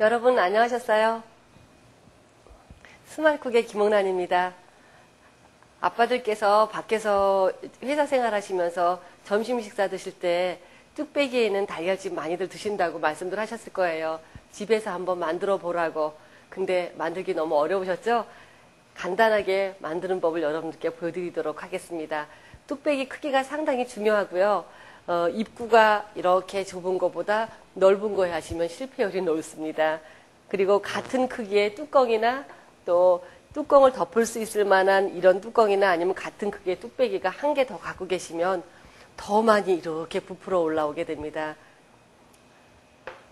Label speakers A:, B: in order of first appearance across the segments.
A: 여러분 안녕하셨어요? 스마일쿡의 김홍란입니다. 아빠들께서 밖에서 회사 생활하시면서 점심 식사 드실 때 뚝배기에는 달걀찜 많이들 드신다고 말씀들 하셨을 거예요. 집에서 한번 만들어 보라고. 근데 만들기 너무 어려우셨죠? 간단하게 만드는 법을 여러분들께 보여드리도록 하겠습니다. 뚝배기 크기가 상당히 중요하고요. 입구가 이렇게 좁은 것보다 넓은 거에 하시면 실패율이 높습니다. 그리고 같은 크기의 뚜껑이나 또 뚜껑을 덮을 수 있을 만한 이런 뚜껑이나 아니면 같은 크기의 뚝배기가 한 개 더 갖고 계시면 더 많이 이렇게 부풀어 올라오게 됩니다.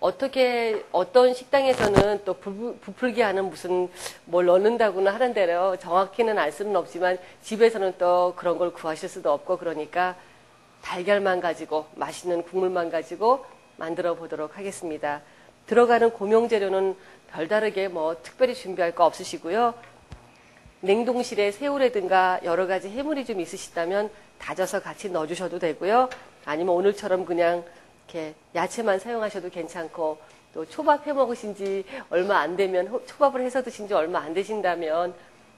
A: 어떤 식당에서는 또 부풀게 하는 무슨 뭘 넣는다고는 하는데요. 정확히는 알 수는 없지만 집에서는 또 그런 걸 구하실 수도 없고 그러니까 달걀만 가지고 맛있는 국물만 가지고 만들어 보도록 하겠습니다. 들어가는 고명 재료는 별다르게 뭐 특별히 준비할 거 없으시고요. 냉동실에 새우라든가 여러 가지 해물이 좀 있으시다면 다져서 같이 넣어주셔도 되고요. 아니면 오늘처럼 그냥 이렇게 야채만 사용하셔도 괜찮고 또 초밥 해 먹으신 지 얼마 안 되면 초밥을 해서 드신 지 얼마 안 되신다면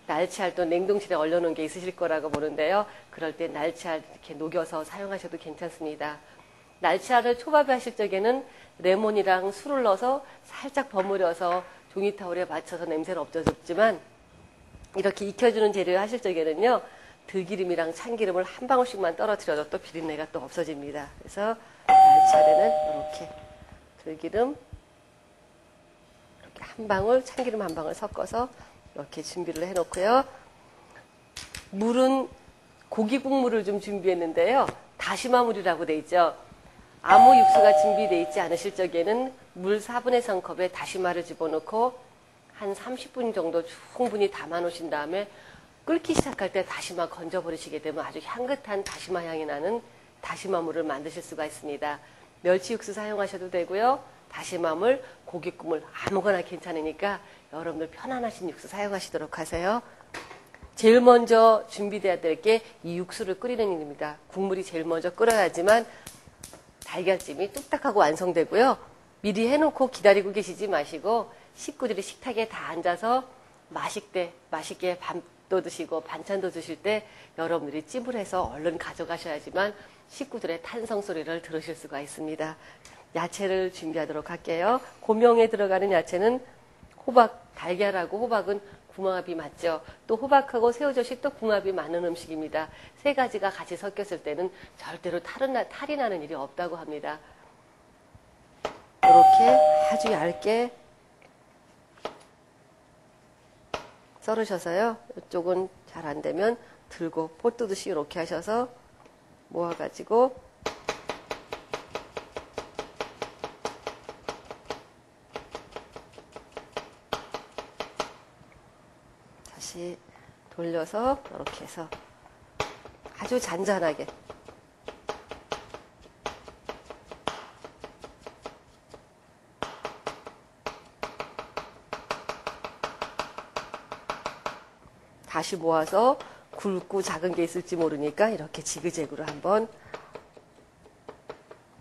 A: 날치알 또 냉동실에 얼려놓은 게 있으실 거라고 보는데요. 그럴 때 날치알 이렇게 녹여서 사용하셔도 괜찮습니다. 날치알을 초밥에 하실 적에는 레몬이랑 술을 넣어서 살짝 버무려서 종이타올에 맞춰서 냄새를 없애줬지만 이렇게 익혀주는 재료 하실 적에는요. 들기름이랑 참기름을 한 방울씩만 떨어뜨려도 또 비린내가 또 없어집니다. 그래서 날치알에는 이렇게 들기름 이렇게 한 방울, 참기름 한 방울 섞어서 이렇게 준비를 해놓고요. 물은 고기 국물을 좀 준비했는데요. 다시마 물이라고 돼 있죠. 아무 육수가 준비되어 있지 않으실 적에는 물 4분의 3컵에 다시마를 집어넣고 한 30분 정도 충분히 담아 놓으신 다음에 끓기 시작할 때 다시마 건져버리시게 되면 아주 향긋한 다시마 향이 나는 다시마물을 만드실 수가 있습니다. 멸치 육수 사용하셔도 되고요. 다시마물, 고깃국물 아무거나 괜찮으니까 여러분들 편안하신 육수 사용하시도록 하세요. 제일 먼저 준비돼야 될 게 이 육수를 끓이는 일입니다. 국물이 제일 먼저 끓어야지만 달걀찜이 뚝딱하고 완성되고요. 미리 해놓고 기다리고 계시지 마시고 식구들이 식탁에 다 앉아서 맛있게 밥도 드시고 반찬도 드실 때 여러분들이 찜을 해서 얼른 가져가셔야지만 식구들의 탄성 소리를 들으실 수가 있습니다. 야채를 준비하도록 할게요. 고명에 들어가는 야채는 호박, 달걀하고 호박은 궁합이 맞죠. 또 호박하고 새우젓이 또 궁합이 맞는 음식입니다. 세 가지가 같이 섞였을 때는 절대로 탈이 나는 일이 없다고 합니다. 이렇게 아주 얇게 썰으셔서요. 이쪽은 잘 안 되면 들고 포 뜨듯이 이렇게 하셔서 모아가지고 다시 돌려서 이렇게 해서 아주 잔잔하게 다시 모아서 굵고 작은 게 있을지 모르니까 이렇게 지그재그로 한번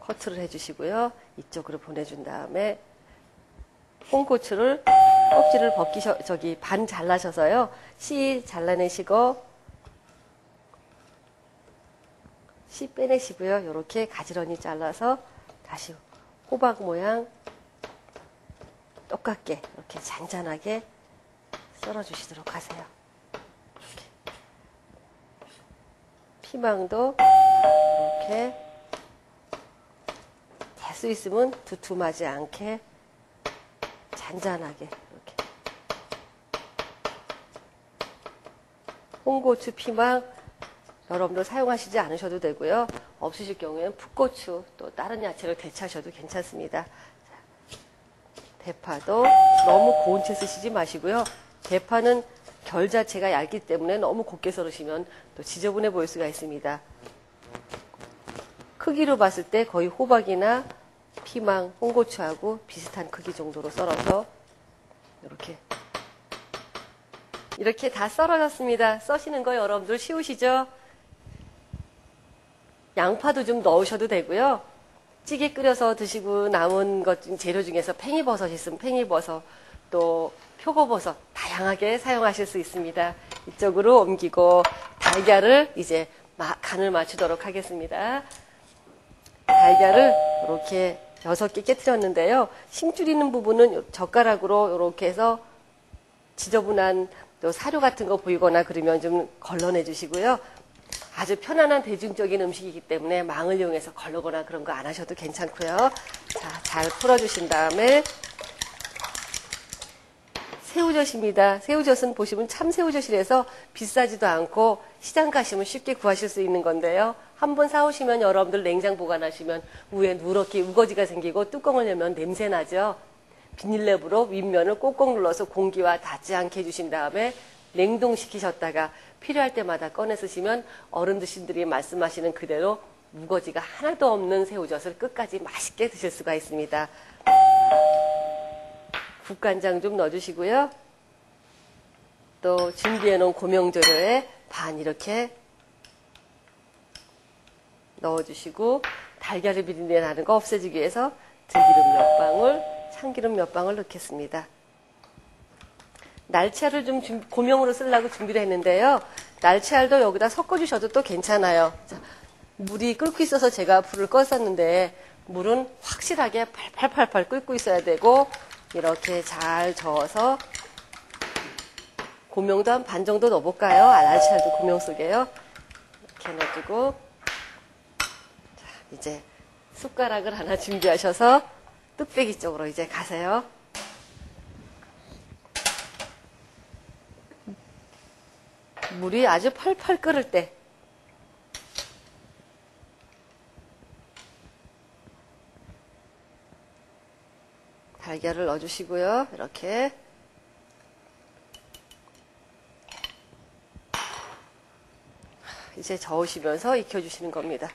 A: 커트를 해주시고요. 이쪽으로 보내준 다음에 홍고추를 껍질을 반 잘라셔서요. 씨 잘라내시고 씨 빼내시고요. 이렇게 가지런히 잘라서 다시 호박 모양 똑같게 이렇게 잔잔하게 썰어주시도록 하세요. 피망도 이렇게 될 수 있으면 두툼하지 않게 잔잔하게 이렇게 홍고추, 피망 여러분들 사용하시지 않으셔도 되고요. 없으실 경우에는 풋고추 또 다른 야채를 대체하셔도 괜찮습니다. 대파도 너무 고운 채 쓰시지 마시고요. 대파는 결 자체가 얇기 때문에 너무 곱게 썰으시면 또 지저분해 보일 수가 있습니다. 크기로 봤을 때 거의 호박이나 피망, 홍고추하고 비슷한 크기 정도로 썰어서 이렇게 다 썰어졌습니다. 써시는 거 여러분들 쉬우시죠? 양파도 좀 넣으셔도 되고요. 찌개 끓여서 드시고 남은 재료 중에서 팽이버섯 있으면 팽이버섯, 또 표고버섯 다양하게 사용하실 수 있습니다. 이쪽으로 옮기고 달걀을 이제 간을 맞추도록 하겠습니다. 달걀을 이렇게 6개 깨트렸는데요. 심 줄이는 부분은 젓가락으로 이렇게 해서 지저분한 또 사료 같은 거 보이거나 그러면 좀 걸러내 주시고요. 아주 편안한 대중적인 음식이기 때문에 망을 이용해서 걸르거나 그런 거 안 하셔도 괜찮고요. 자, 잘 풀어주신 다음에 새우젓입니다. 새우젓은 보시면 참새우젓이라서 비싸지도 않고 시장 가시면 쉽게 구하실 수 있는 건데요. 한번 사오시면 여러분들 냉장 보관하시면 위에 누렇게 우거지가 생기고 뚜껑을 열면 냄새 나죠. 비닐랩으로 윗면을 꼭꼭 눌러서 공기와 닿지 않게 해주신 다음에 냉동시키셨다가 필요할 때마다 꺼내 쓰시면 어른들이 말씀하시는 그대로 우거지가 하나도 없는 새우젓을 끝까지 맛있게 드실 수가 있습니다. 국간장 좀 넣어주시고요. 또 준비해 놓은 고명조류에 반 이렇게 넣어주시고 달걀의 비린내 나는 거 없애주기 위해서 들기름 몇 방울, 참기름 몇 방울 넣겠습니다. 날치알을 좀 고명으로 쓰려고 준비를 했는데요. 날치알도 여기다 섞어주셔도 또 괜찮아요. 자, 물이 끓고 있어서 제가 불을 껐었는데 물은 확실하게 팔팔팔팔 끓고 있어야 되고 이렇게 잘 저어서 고명도 한 반 정도 넣어볼까요? 날치알도 고명 속에요. 이렇게 넣어주고 자, 이제 숟가락을 하나 준비하셔서 뚝배기 쪽으로 이제 가세요. 물이 아주 펄펄 끓을 때 달걀을 넣어주시고요. 이렇게 이제 저으시면서 익혀주시는 겁니다.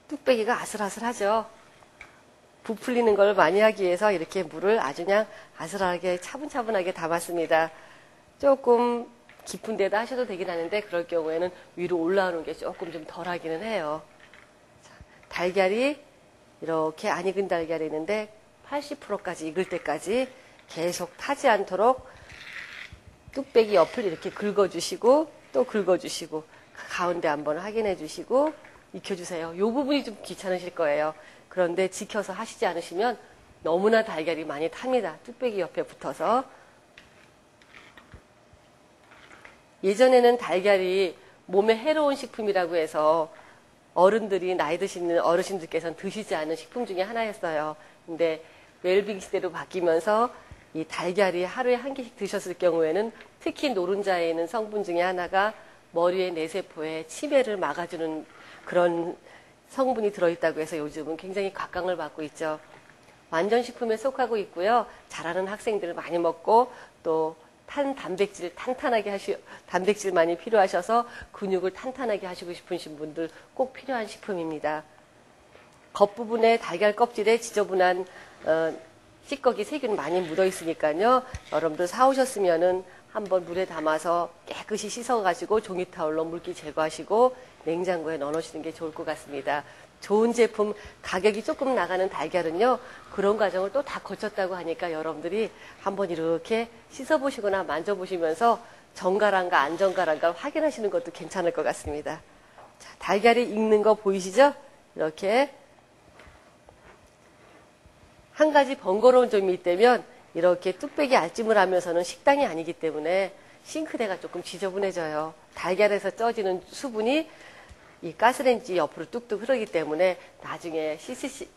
A: 뚝배기가 아슬아슬하죠. 부풀리는 걸 많이 하기 위해서 이렇게 물을 아주 그냥 아슬하게 차분차분하게 담았습니다. 조금 깊은 데다 하셔도 되긴 하는데 그럴 경우에는 위로 올라오는 게 조금 좀 덜 하기는 해요. 자, 달걀이 이렇게 안 익은 달걀이 있는데 80%까지 익을 때까지 계속 타지 않도록 뚝배기 옆을 이렇게 긁어주시고 또 긁어주시고 가운데 한번 확인해 주시고 익혀주세요. 이 부분이 좀 귀찮으실 거예요. 그런데 지켜서 하시지 않으시면 너무나 달걀이 많이 탑니다. 뚝배기 옆에 붙어서. 예전에는 달걀이 몸에 해로운 식품이라고 해서 어른들이 나이 드시는 어르신들께서는 드시지 않은 식품 중에 하나였어요. 근데 웰빙 시대로 바뀌면서 이 달걀이 하루에 한 개씩 드셨을 경우에는 특히 노른자에 있는 성분 중에 하나가 머리의 뇌세포에 치매를 막아주는 그런 성분이 들어있다고 해서 요즘은 굉장히 각광을 받고 있죠. 완전식품에 속하고 있고요. 잘하는 학생들 많이 먹고 또 단백질 단백질 많이 필요하셔서 근육을 탄탄하게 하시고 싶으신 분들 꼭 필요한 식품입니다. 겉부분에 달걀 껍질에 지저분한 찌꺼기 세균 많이 묻어 있으니까요. 여러분들 사오셨으면은 한번 물에 담아서 깨끗이 씻어가지고 종이타올로 물기 제거하시고 냉장고에 넣어놓으시는 게 좋을 것 같습니다. 좋은 제품, 가격이 조금 나가는 달걀은요, 그런 과정을 또 다 거쳤다고 하니까 여러분들이 한번 이렇게 씻어보시거나 만져보시면서 정갈한가 안 정갈한가 확인하시는 것도 괜찮을 것 같습니다. 자, 달걀이 익는 거 보이시죠? 이렇게. 한 가지 번거로운 점이 있다면 이렇게 뚝배기 알찜을 하면서는 식당이 아니기 때문에 싱크대가 조금 지저분해져요. 달걀에서 쪄지는 수분이 이 가스레인지 옆으로 뚝뚝 흐르기 때문에 나중에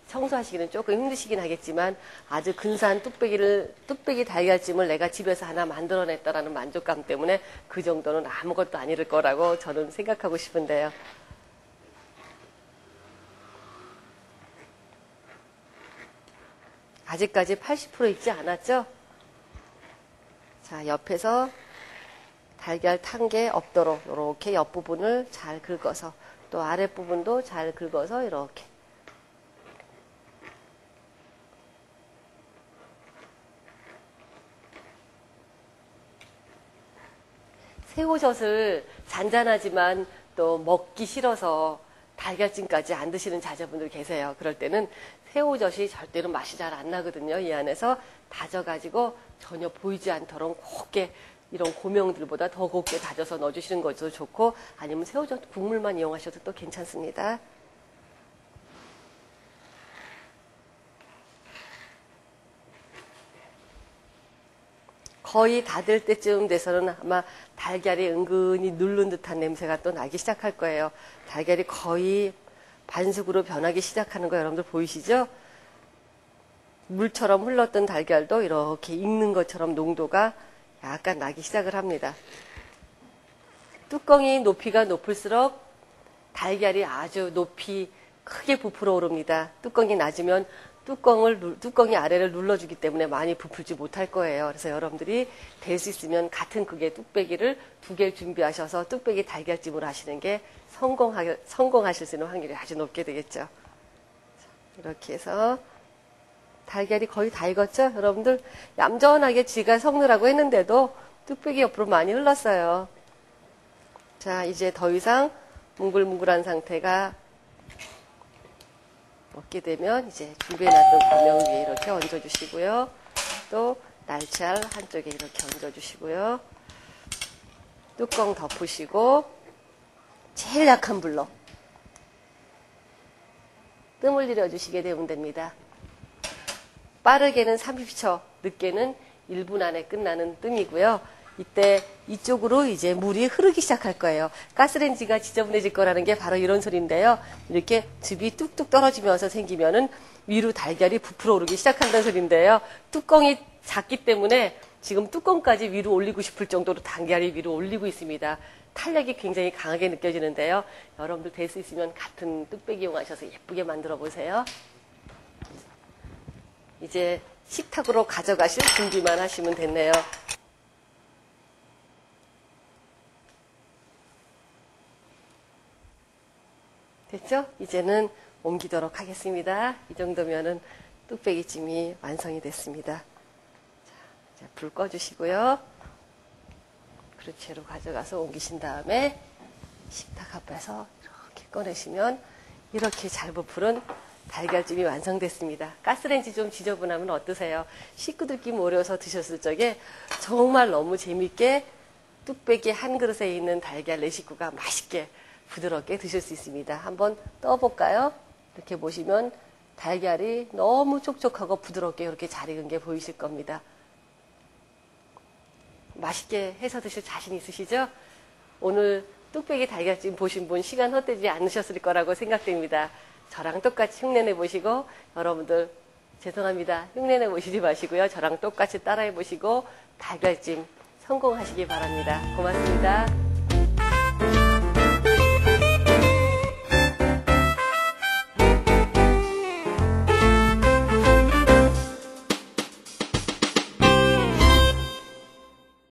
A: 청소하시기는 조금 힘드시긴 하겠지만 아주 근사한 뚝배기 달걀찜을 내가 집에서 하나 만들어냈다라는 만족감 때문에 그 정도는 아무것도 아닐 거라고 저는 생각하고 싶은데요. 아직까지 80% 익지 않았죠? 자, 옆에서 달걀 탄 게 없도록 이렇게 옆부분을 잘 긁어서 또 아랫부분도 잘 긁어서 이렇게. 새우젓을 잔잔하지만 또 먹기 싫어서 달걀찜까지 안 드시는 자녀분들 계세요. 그럴 때는 새우젓이 절대로 맛이 잘 안 나거든요. 이 안에서 다져가지고 전혀 보이지 않도록 곱게 이런 고명들보다 더 곱게 다져서 넣어주시는 것도 좋고, 아니면 새우젓 국물만 이용하셔도 또 괜찮습니다. 거의 다 될 때쯤 돼서는 아마 달걀이 은근히 누른 듯한 냄새가 또 나기 시작할 거예요. 달걀이 거의 반숙으로 변하기 시작하는 거 여러분들 보이시죠? 물처럼 흘렀던 달걀도 이렇게 익는 것처럼 농도가 약간 나기 시작을 합니다. 뚜껑이 높이가 높을수록 달걀이 아주 높이 크게 부풀어 오릅니다. 뚜껑이 낮으면 뚜껑이 아래를 눌러주기 때문에 많이 부풀지 못할 거예요. 그래서 여러분들이 될 수 있으면 같은 크기의 뚝배기를 2개 준비하셔서 뚝배기 달걀찜을 하시는 게 성공하실 수 있는 확률이 아주 높게 되겠죠. 이렇게 해서 달걀이 거의 다 익었죠? 여러분들 얌전하게 지가 섞느라고 했는데도 뚝배기 옆으로 많이 흘렀어요. 자, 이제 더 이상 뭉글뭉글한 상태가 먹게 되면 이제 준비해놨던 고명 위에 이렇게 얹어주시고요. 또 날치알 한쪽에 이렇게 얹어주시고요. 뚜껑 덮으시고 제일 약한 불로 뜸을 들여주시게 되면 됩니다. 빠르게는 30초, 늦게는 1분 안에 끝나는 뜸이고요. 이때 이쪽으로 이제 물이 흐르기 시작할 거예요. 가스레인지가 지저분해질 거라는 게 바로 이런 소리인데요. 이렇게 즙이 뚝뚝 떨어지면서 생기면은 위로 달걀이 부풀어 오르기 시작한다는 소리인데요. 뚜껑이 작기 때문에 지금 뚜껑까지 위로 올리고 싶을 정도로 달걀이 위로 올리고 있습니다. 탄력이 굉장히 강하게 느껴지는데요. 여러분들 될 수 있으면 같은 뚝배기 이용하셔서 예쁘게 만들어 보세요. 이제 식탁으로 가져가실 준비만 하시면 됐네요. 됐죠? 이제는 옮기도록 하겠습니다. 이 정도면은 뚝배기찜이 완성이 됐습니다. 자, 이제 불 꺼주시고요. 그릇째로 가져가서 옮기신 다음에 식탁 앞에서 이렇게 꺼내시면 이렇게 잘 부풀은 달걀찜이 완성됐습니다. 가스레인지 좀 지저분하면 어떠세요? 식구들끼리 모여서 드셨을 적에 정말 너무 재밌게 뚝배기 한 그릇에 있는 달걀 4식구가 맛있게 부드럽게 드실 수 있습니다. 한번 떠볼까요? 이렇게 보시면 달걀이 너무 촉촉하고 부드럽게 이렇게 잘 익은 게 보이실 겁니다. 맛있게 해서 드실 자신 있으시죠? 오늘 뚝배기 달걀찜 보신 분 시간 헛되지 않으셨을 거라고 생각됩니다. 저랑 똑같이 흉내내 보시고, 여러분들 죄송합니다. 흉내내 보시지 마시고요. 저랑 똑같이 따라해 보시고 달걀찜 성공하시기 바랍니다. 고맙습니다.